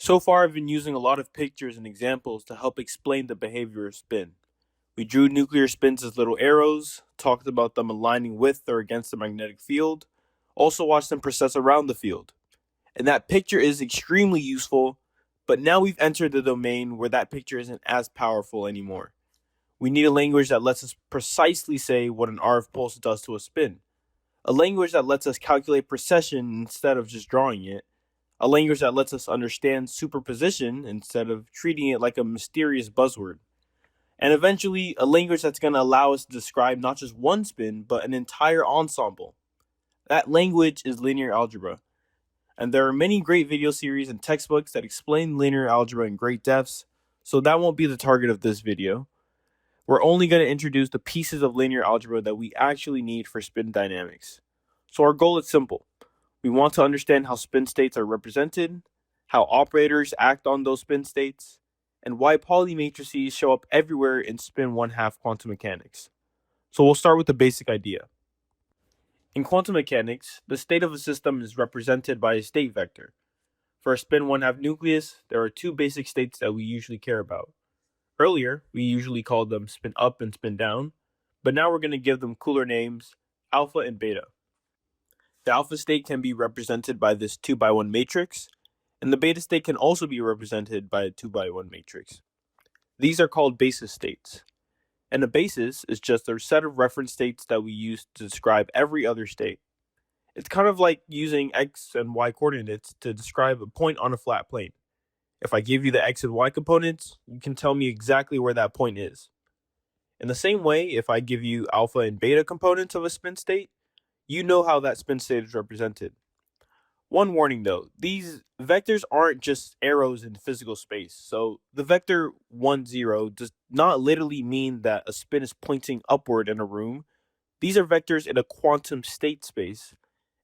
So far, I've been using a lot of pictures and examples to help explain the behavior of spin. We drew nuclear spins as little arrows, talked about them aligning with or against the magnetic field, also watched them process around the field. And that picture is extremely useful, but now we've entered the domain where that picture isn't as powerful anymore. We need a language that lets us precisely say what an RF pulse does to a spin, a language that lets us calculate precession instead of just drawing it, a language that lets us understand superposition instead of treating it like a mysterious buzzword, and eventually a language that's going to allow us to describe not just one spin, but an entire ensemble. That language is linear algebra, and there are many great video series and textbooks that explain linear algebra in great depths, so that won't be the target of this video. We're only going to introduce the pieces of linear algebra that we actually need for spin dynamics. So our goal is simple. We want to understand how spin states are represented, how operators act on those spin states, and why Pauli matrices show up everywhere in spin 1/2 quantum mechanics. So we'll start with the basic idea. In quantum mechanics, the state of a system is represented by a state vector. For a spin 1/2 nucleus, there are two basic states that we usually care about. Earlier, we usually called them spin up and spin down, but now we're going to give them cooler names, alpha and beta. The alpha state can be represented by this 2x1 matrix, and the beta state can also be represented by a 2x1 matrix. These are called basis states, and a basis is just a set of reference states that we use to describe every other state. It's kind of like using x and y coordinates to describe a point on a flat plane. If I give you the x and y components, you can tell me exactly where that point is. In the same way, if I give you alpha and beta components of a spin state, you know how that spin state is represented. One warning though, these vectors aren't just arrows in physical space. So the vector 1, 0 does not literally mean that a spin is pointing upward in a room. These are vectors in a quantum state space.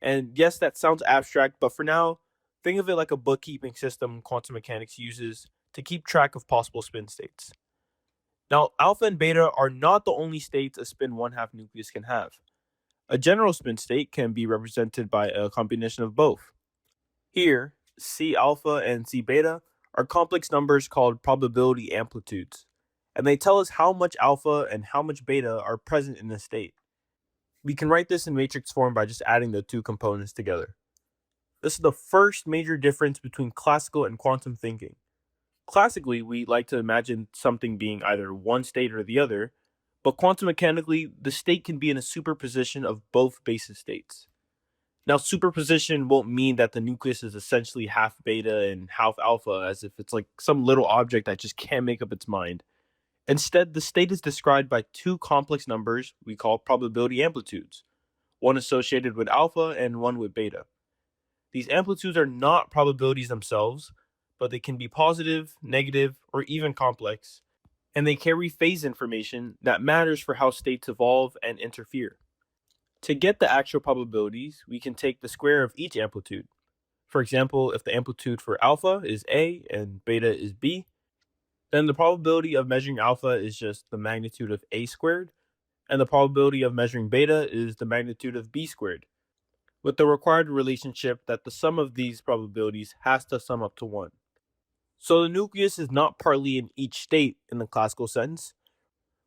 And yes, that sounds abstract, but for now, think of it like a bookkeeping system quantum mechanics uses to keep track of possible spin states. Now, alpha and beta are not the only states a spin 1/2 nucleus can have. A general spin state can be represented by a combination of both. Here, C alpha and C beta are complex numbers called probability amplitudes, and they tell us how much alpha and how much beta are present in a state. We can write this in matrix form by just adding the two components together. This is the first major difference between classical and quantum thinking. Classically, we like to imagine something being either one state or the other, but quantum mechanically, the state can be in a superposition of both basis states. Now, superposition won't mean that the nucleus is essentially half beta and half alpha, as if it's like some little object that just can't make up its mind. Instead, the state is described by two complex numbers we call probability amplitudes, one associated with alpha and one with beta. These amplitudes are not probabilities themselves, but they can be positive, negative, or even complex, and they carry phase information that matters for how states evolve and interfere. To get the actual probabilities, we can take the square of each amplitude. For example, if the amplitude for alpha is A and beta is B, then the probability of measuring alpha is just the magnitude of A squared, and the probability of measuring beta is the magnitude of B squared, with the required relationship that the sum of these probabilities has to sum up to 1. So the nucleus is not partly in each state in the classical sense.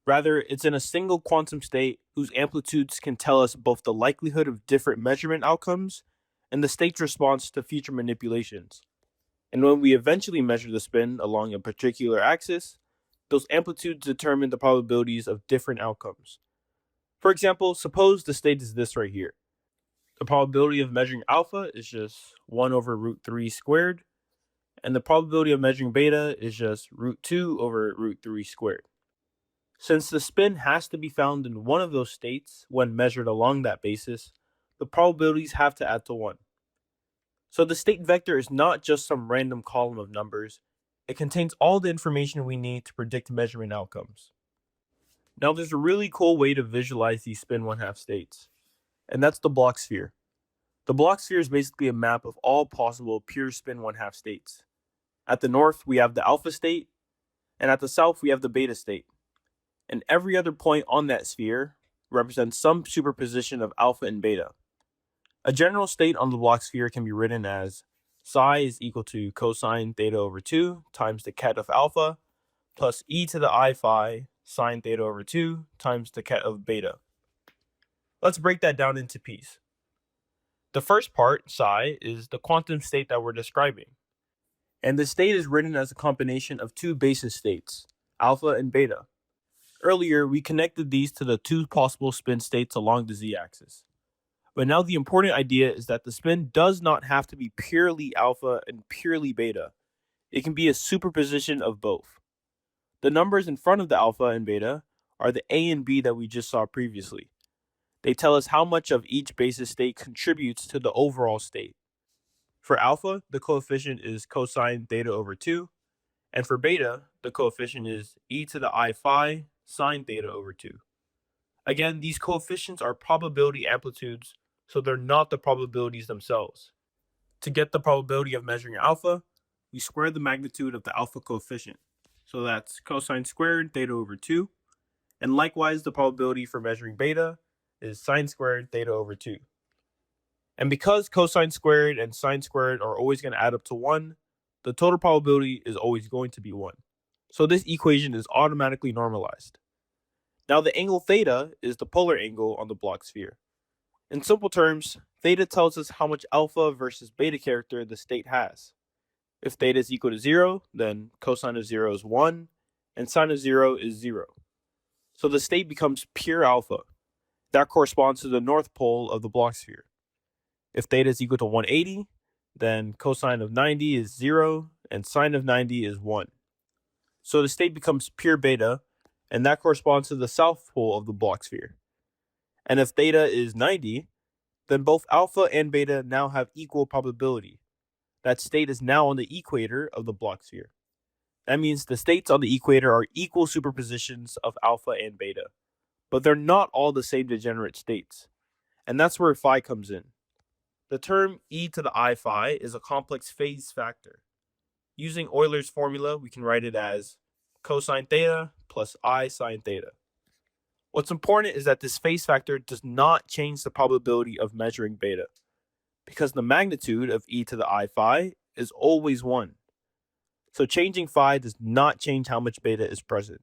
Rather, it's in a single quantum state whose amplitudes can tell us both the likelihood of different measurement outcomes and the state's response to future manipulations. And when we eventually measure the spin along a particular axis, those amplitudes determine the probabilities of different outcomes. For example, suppose the state is this right here. The probability of measuring alpha is just 1 over root 3 squared, and the probability of measuring beta is just root 2 over root 3 squared. Since the spin has to be found in one of those states when measured along that basis, the probabilities have to add to 1. So the state vector is not just some random column of numbers, it contains all the information we need to predict measurement outcomes. Now there's a really cool way to visualize these spin 1/2 states, and that's the Bloch sphere. The Bloch sphere is basically a map of all possible pure spin 1/2 states. At the north, we have the alpha state, and at the south, we have the beta state. And every other point on that sphere represents some superposition of alpha and beta. A general state on the Bloch sphere can be written as psi is equal to cosine theta over 2 times the ket of alpha plus e to the I phi sine theta over 2 times the ket of beta. Let's break that down into pieces. The first part, psi, is the quantum state that we're describing. And the state is written as a combination of two basis states, alpha and beta. Earlier, we connected these to the two possible spin states along the z-axis. But now the important idea is that the spin does not have to be purely alpha and purely beta. It can be a superposition of both. The numbers in front of the alpha and beta are the A and B that we just saw previously. They tell us how much of each basis state contributes to the overall state. For alpha, the coefficient is cosine theta over 2, and for beta, the coefficient is e to the I phi sine theta over 2. Again, these coefficients are probability amplitudes, so they're not the probabilities themselves. To get the probability of measuring alpha, we square the magnitude of the alpha coefficient. So that's cosine squared theta over 2. And likewise, the probability for measuring beta is sine squared theta over 2. And because cosine squared and sine squared are always going to add up to 1, the total probability is always going to be 1. So this equation is automatically normalized. Now the angle theta is the polar angle on the Bloch sphere. In simple terms, theta tells us how much alpha versus beta character the state has. If theta is equal to 0, then cosine of 0 is 1, and sine of 0 is 0. So the state becomes pure alpha. That corresponds to the north pole of the Bloch sphere. If theta is equal to 180, then cosine of 90 is 0, and sine of 90 is 1. So the state becomes pure beta, and that corresponds to the south pole of the Bloch sphere. And if theta is 90, then both alpha and beta now have equal probability. That state is now on the equator of the Bloch sphere. That means the states on the equator are equal superpositions of alpha and beta, but they're not all the same degenerate states. And that's where phi comes in. The term e to the I phi is a complex phase factor. Using Euler's formula, we can write it as cosine theta plus I sine theta. What's important is that this phase factor does not change the probability of measuring beta, because the magnitude of e to the I phi is always 1. So changing phi does not change how much beta is present.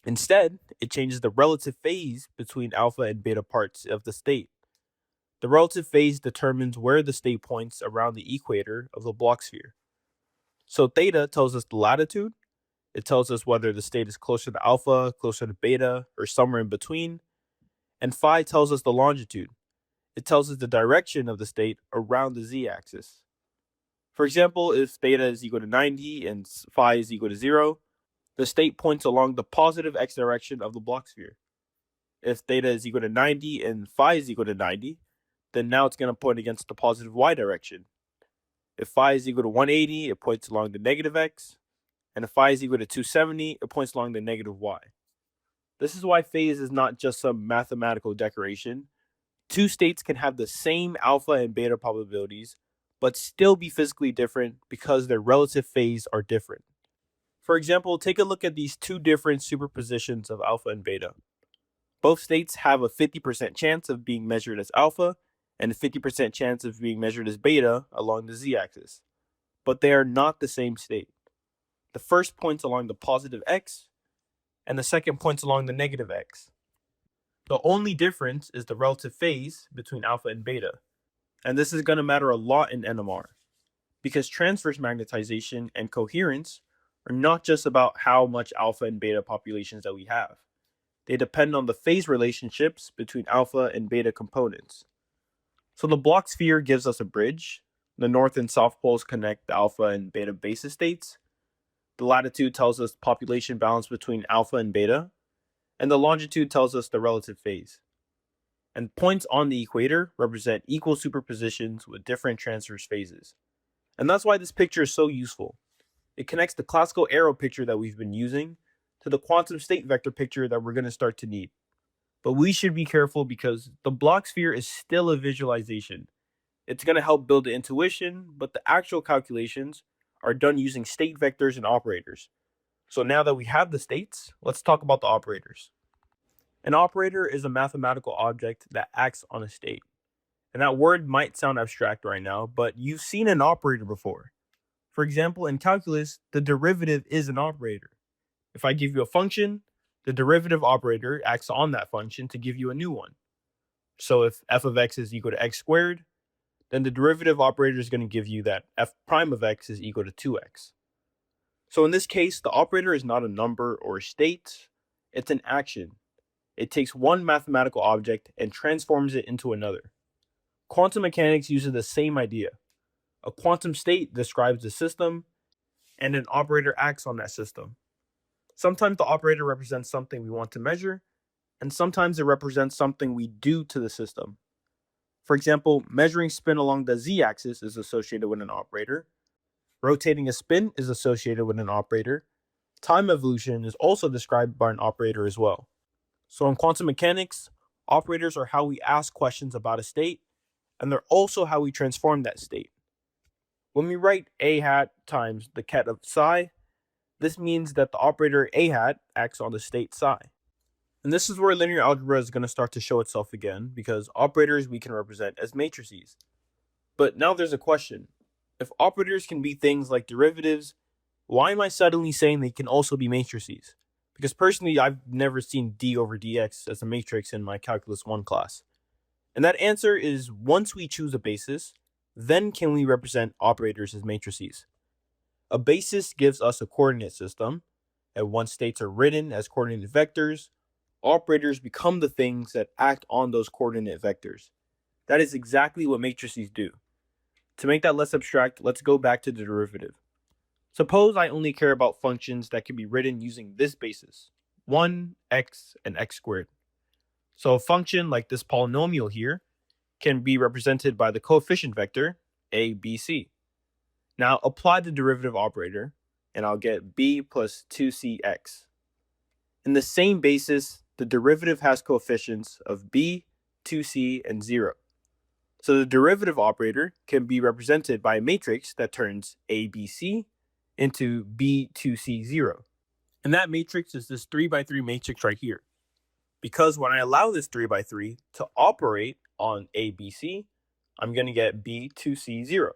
Instead, it changes the relative phase between alpha and beta parts of the state. The relative phase determines where the state points around the equator of the Bloch sphere. So theta tells us the latitude. It tells us whether the state is closer to alpha, closer to beta, or somewhere in between. And phi tells us the longitude. It tells us the direction of the state around the z-axis. For example, if theta is equal to 90 and phi is equal to 0, the state points along the positive x direction of the Bloch sphere. If theta is equal to 90 and phi is equal to 90, then now it's going to point against the positive y direction. If phi is equal to 180, it points along the negative x. And if phi is equal to 270, it points along the negative y. This is why phase is not just some mathematical decoration. Two states can have the same alpha and beta probabilities, but still be physically different because their relative phase are different. For example, take a look at these two different superpositions of alpha and beta. Both states have a 50% chance of being measured as alpha and a 50% chance of being measured as beta along the z-axis. But they are not the same state. The first points along the positive x, and the second points along the negative x. The only difference is the relative phase between alpha and beta. And this is going to matter a lot in NMR, because transverse magnetization and coherence are not just about how much alpha and beta populations that we have. They depend on the phase relationships between alpha and beta components. So the Bloch sphere gives us a bridge. The north and south poles connect the alpha and beta basis states. The latitude tells us population balance between alpha and beta. And the longitude tells us the relative phase. And points on the equator represent equal superpositions with different transverse phases. And that's why this picture is so useful. It connects the classical arrow picture that we've been using to the quantum state vector picture that we're going to start to need. But we should be careful because the Bloch sphere is still a visualization. It's going to help build the intuition, but the actual calculations are done using state vectors and operators. So now that we have the states, let's talk about the operators. An operator is a mathematical object that acts on a state. And that word might sound abstract right now, but you've seen an operator before. For example, in calculus, the derivative is an operator. If I give you a function, the derivative operator acts on that function to give you a new one. So if f of x is equal to x squared, then the derivative operator is going to give you that f prime of x is equal to 2x. So in this case, the operator is not a number or a state, it's an action. It takes one mathematical object and transforms it into another. Quantum mechanics uses the same idea. A quantum state describes the system, and an operator acts on that system. Sometimes the operator represents something we want to measure, and sometimes it represents something we do to the system. For example, measuring spin along the z-axis is associated with an operator. Rotating a spin is associated with an operator. Time evolution is also described by an operator as well. So in quantum mechanics, operators are how we ask questions about a state, and they're also how we transform that state. When we write a hat times the ket of psi, this means that the operator a hat acts on the state psi. And this is where linear algebra is going to start to show itself again, because operators we can represent as matrices. But now there's a question. If operators can be things like derivatives, why am I suddenly saying they can also be matrices? Because personally, I've never seen d over dx as a matrix in my Calculus 1 class. And that answer is once we choose a basis, then can we represent operators as matrices. A basis gives us a coordinate system, and once states are written as coordinate vectors, operators become the things that act on those coordinate vectors. That is exactly what matrices do. To make that less abstract, let's go back to the derivative. Suppose I only care about functions that can be written using this basis, 1, x, and x squared. So a function like this polynomial here can be represented by the coefficient vector a, b, c. Now apply the derivative operator, and I'll get b plus 2cx. In the same basis, the derivative has coefficients of b, 2c, and 0. So the derivative operator can be represented by a matrix that turns ABC into B2C0. And that matrix is this 3x3 matrix right here. Because when I allow this 3x3 to operate on ABC, I'm going to get B2C0.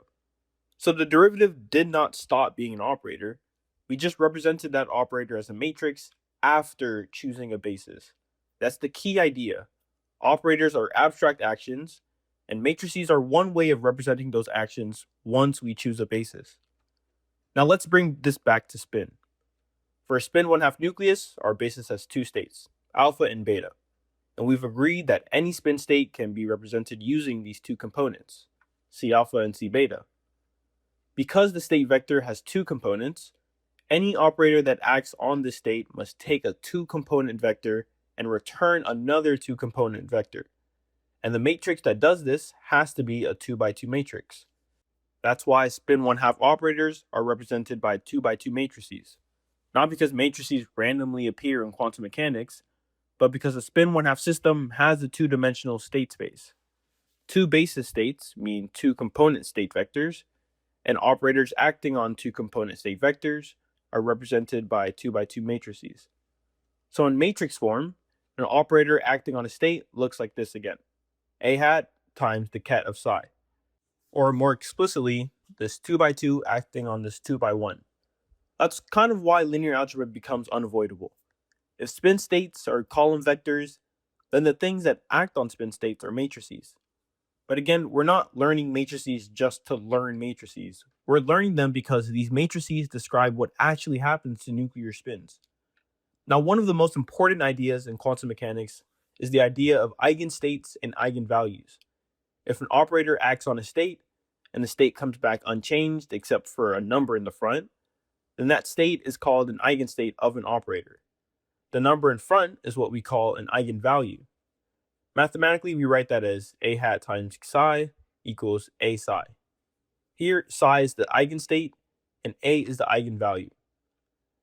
So the derivative did not stop being an operator. We just represented that operator as a matrix after choosing a basis. That's the key idea. Operators are abstract actions, and matrices are one way of representing those actions once we choose a basis. Now let's bring this back to spin. For a spin 1/2 nucleus, our basis has two states, alpha and beta. And we've agreed that any spin state can be represented using these two components, C alpha and C beta. Because the state vector has two components, any operator that acts on this state must take a two-component vector and return another two-component vector. And the matrix that does this has to be a 2x2 matrix. That's why spin 1/2 operators are represented by 2x2 matrices. Not because matrices randomly appear in quantum mechanics, but because a spin 1/2 system has a two-dimensional state space. Two basis states mean two-component state vectors, and operators acting on two-component state vectors are represented by 2x2 matrices. So in matrix form, an operator acting on a state looks like this again. A hat times the ket of psi. Or more explicitly, this 2x2 acting on this 2x1. That's kind of why linear algebra becomes unavoidable. If spin states are column vectors, then the things that act on spin states are matrices. But again, we're not learning matrices just to learn matrices. We're learning them because these matrices describe what actually happens to nuclear spins. Now, one of the most important ideas in quantum mechanics is the idea of eigenstates and eigenvalues. If an operator acts on a state, and the state comes back unchanged except for a number in the front, then that state is called an eigenstate of an operator. The number in front is what we call an eigenvalue. Mathematically, we write that as a hat times psi equals a psi. Here, psi is the eigenstate, and a is the eigenvalue.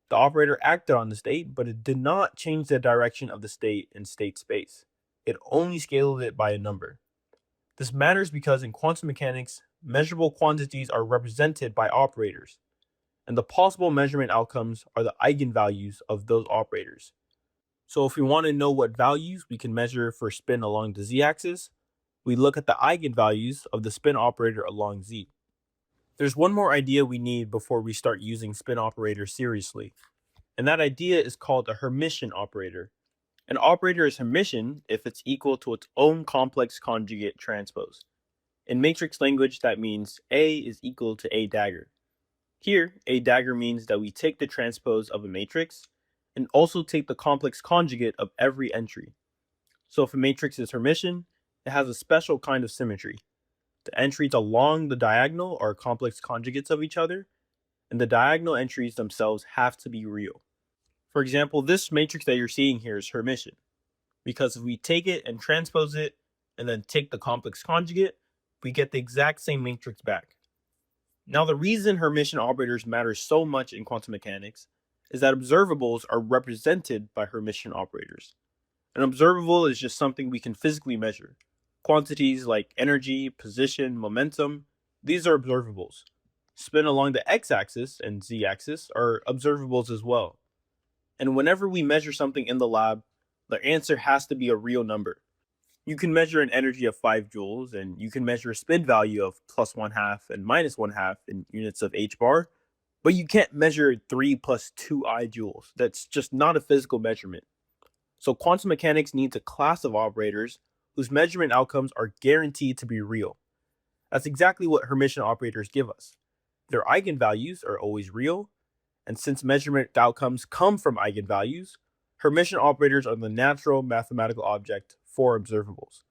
The operator acted on the state, but it did not change the direction of the state in state space. It only scaled it by a number. This matters because in quantum mechanics, measurable quantities are represented by operators, and the possible measurement outcomes are the eigenvalues of those operators. So if we want to know what values we can measure for spin along the z-axis, we look at the eigenvalues of the spin operator along Z. There's one more idea we need before we start using spin operators seriously, and that idea is called a Hermitian operator. An operator is Hermitian if it's equal to its own complex conjugate transpose. In matrix language, that means A is equal to A dagger. Here, A dagger means that we take the transpose of a matrix and also take the complex conjugate of every entry. So if a matrix is Hermitian, it has a special kind of symmetry. The entries along the diagonal are complex conjugates of each other, and the diagonal entries themselves have to be real. For example, this matrix that you're seeing here is Hermitian, because if we take it and transpose it, and then take the complex conjugate, we get the exact same matrix back. Now, the reason Hermitian operators matter so much in quantum mechanics is that observables are represented by Hermitian operators. An observable is just something we can physically measure. Quantities like energy, position, momentum, these are observables. Spin along the x-axis and z-axis are observables as well. And whenever we measure something in the lab, the answer has to be a real number. You can measure an energy of 5 joules, and you can measure a spin value of plus 1/2 and minus 1/2 in units of h bar, but you can't measure 3 plus 2i joules. That's just not a physical measurement. So quantum mechanics needs a class of operators whose measurement outcomes are guaranteed to be real. That's exactly what Hermitian operators give us. Their eigenvalues are always real, and since measurement outcomes come from eigenvalues, Hermitian operators are the natural mathematical object for observables.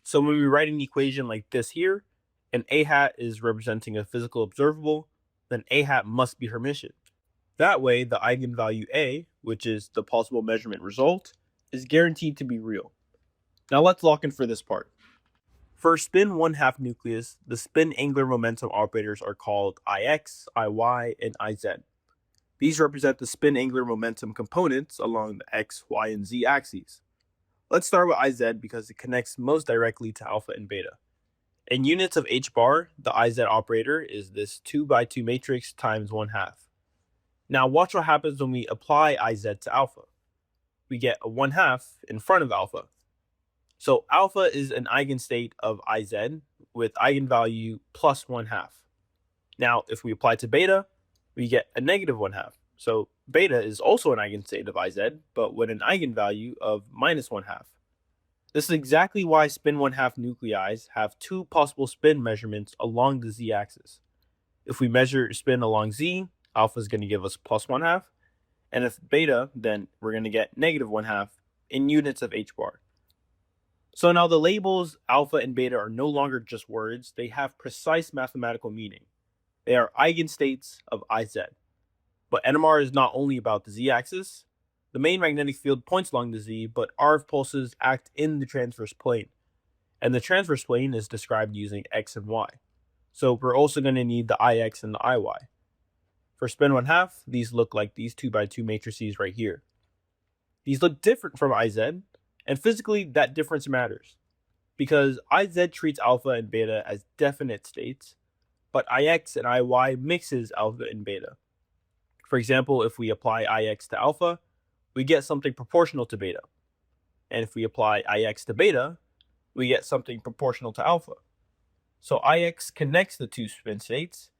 So when we write an equation like this here, and a hat is representing a physical observable, then a hat must be Hermitian. That way, the eigenvalue a, which is the possible measurement result, is guaranteed to be real. Now let's lock in for this part. For a spin 1/2 nucleus, the spin angular momentum operators are called Ix, Iy, and Iz. These represent the spin angular momentum components along the x, y, and z axes. Let's start with Iz because it connects most directly to alpha and beta. In units of h bar, the Iz operator is this 2x2 matrix times 1/2. Now watch what happens when we apply Iz to alpha. We get a 1/2 in front of alpha. So alpha is an eigenstate of Iz with eigenvalue plus 1/2. Now if we apply to beta, we get a negative 1/2. So beta is also an eigenstate of Iz, but with an eigenvalue of minus 1/2. This is exactly why spin 1/2 nuclei have two possible spin measurements along the z-axis. If we measure spin along z, alpha is going to give us plus 1/2, and if beta, then we're going to get negative 1/2 in units of h bar. So now the labels alpha and beta are no longer just words, they have precise mathematical meaning. They are eigenstates of Iz. But NMR is not only about the z-axis. The main magnetic field points along the z, but RF pulses act in the transverse plane. And the transverse plane is described using x and y. So we're also going to need the Ix and the Iy. For spin 1/2, these look like these 2x2 matrices right here. These look different from Iz, and physically that difference matters. Because Iz treats alpha and beta as definite states, but Ix and Iy mixes alpha and beta. For example, if we apply Ix to alpha, we get something proportional to beta. And if we apply Ix to beta, we get something proportional to alpha. So Ix connects the two spin states,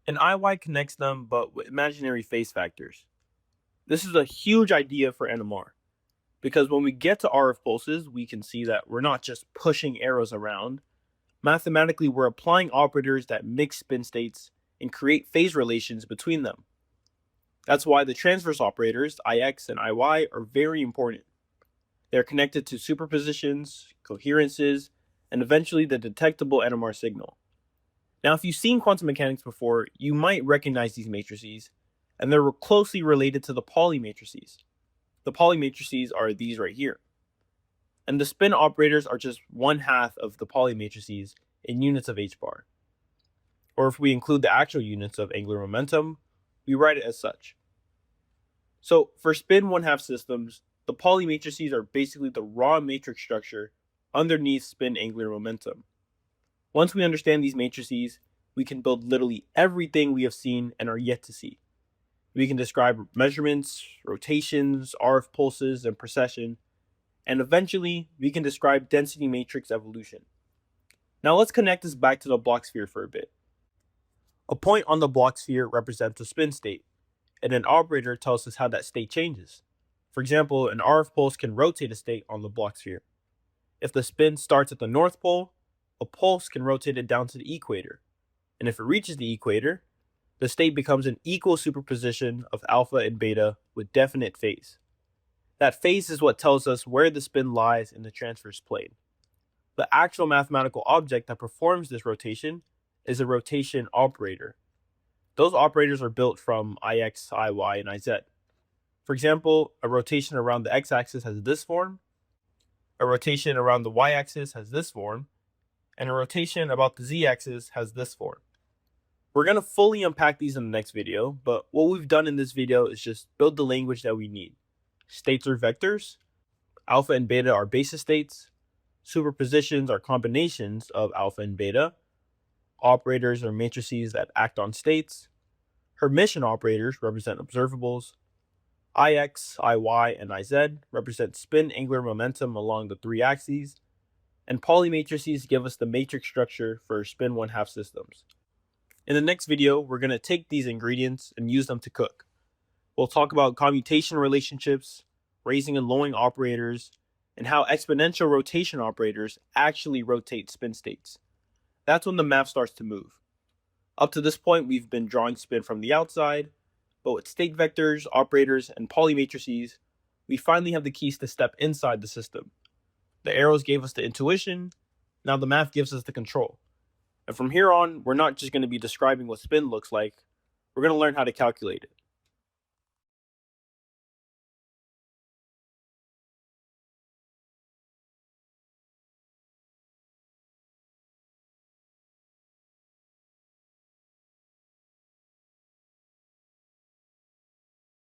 and Iy connects them but with imaginary phase factors. This is a huge idea for NMR, because when we get to RF pulses, we can see that we're not just pushing arrows around. Mathematically, we're applying operators that mix spin states and create phase relations between them. That's why the transverse operators, Ix and Iy, are very important. They're connected to superpositions, coherences, and eventually the detectable NMR signal. Now, if you've seen quantum mechanics before, you might recognize these matrices, and they're closely related to the Pauli matrices. The Pauli matrices are these right here. And the spin operators are just 1/2 of the Pauli matrices in units of h bar. Or if we include the actual units of angular momentum, we write it as such. So for spin 1/2 systems, the Pauli matrices are basically the raw matrix structure underneath spin angular momentum. Once we understand these matrices, we can build literally everything we have seen and are yet to see. We can describe measurements, rotations, RF pulses, and precession, and eventually we can describe density matrix evolution. Now let's connect this back to the Bloch sphere for a bit. A point on the Bloch sphere represents a spin state, and an operator tells us how that state changes. For example, an RF pulse can rotate a state on the Bloch sphere. If the spin starts at the North Pole, a pulse can rotate it down to the equator, and if it reaches the equator, the state becomes an equal superposition of alpha and beta with definite phase. That phase is what tells us where the spin lies in the transverse plane. The actual mathematical object that performs this rotation is a rotation operator. Those operators are built from Ix, Iy, and Iz. For example, a rotation around the x-axis has this form, a rotation around the y-axis has this form, and a rotation about the z-axis has this form. We're going to fully unpack these in the next video, but what we've done in this video is just build the language that we need. States are vectors, alpha and beta are basis states, superpositions are combinations of alpha and beta, operators are matrices that act on states, Hermitian operators represent observables, Ix, Iy, and Iz represent spin angular momentum along the three axes, and polymatrices give us the matrix structure for spin 1/2 systems. In the next video, we're going to take these ingredients and use them to cook. We'll talk about commutation relationships, raising and lowering operators, and how exponential rotation operators actually rotate spin states. That's when the math starts to move. Up to this point, we've been drawing spin from the outside, but with state vectors, operators, and polymatrices, we finally have the keys to step inside the system. The arrows gave us the intuition, now the math gives us the control. And from here on, we're not just going to be describing what spin looks like, we're going to learn how to calculate it.